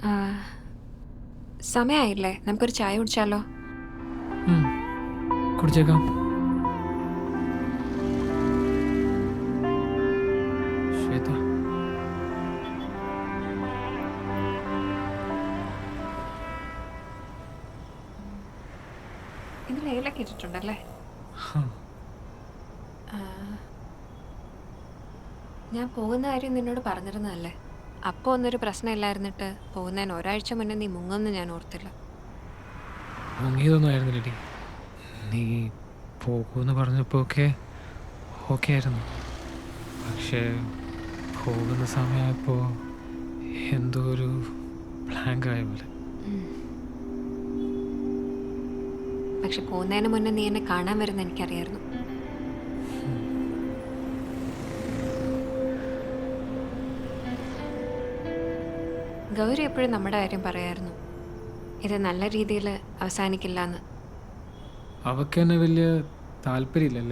ആ, സമയമായില്ലേ? നമുക്കൊരു ചായ കുടിച്ചാലോ? കുടിച്ചേക്കാം. ശ്വേത, ഇതിൽ ഏലൊക്കെ ഇട്ടിട്ടുണ്ടല്ലേ? ആ, ഞാൻ പോകുന്ന കാര്യം നിന്നോട് പറഞ്ഞിരുന്നതല്ലേ? അപ്പോൾ ഒന്നൊരു പ്രശ്നമില്ലായിരുന്നിട്ട് പോകുന്നതിന് ഒരാഴ്ച മുന്നേ നീ മുങ്ങുമെന്ന് ഞാൻ ഓർത്തില്ല. മുങ്ങിയതൊന്നും ആയിരുന്നില്ലടി. നീ പോകുമെന്ന് പറഞ്ഞപ്പോൾ ഒക്കെ ഓക്കെ ആയിരുന്നു. പക്ഷേ പോകുന്ന സമയമായപ്പോൾ എന്തോ ഒരു ബ്ലാങ്ക് ആയ പോലെ. പക്ഷെ പോകുന്നതിന് മുന്നേ നീ എന്നെ കാണാൻ വരുന്ന എനിക്കറിയായിരുന്നു. ഗൗരി എപ്പോഴും നമ്മുടെ കാര്യം പറയായിരുന്നു, ഇത് നല്ല രീതിയിൽ അവസാനിക്കില്ല എന്ന്. അവൾക്ക് തന്നെ വലിയ താല്പര്യമില്ലല്ലേ?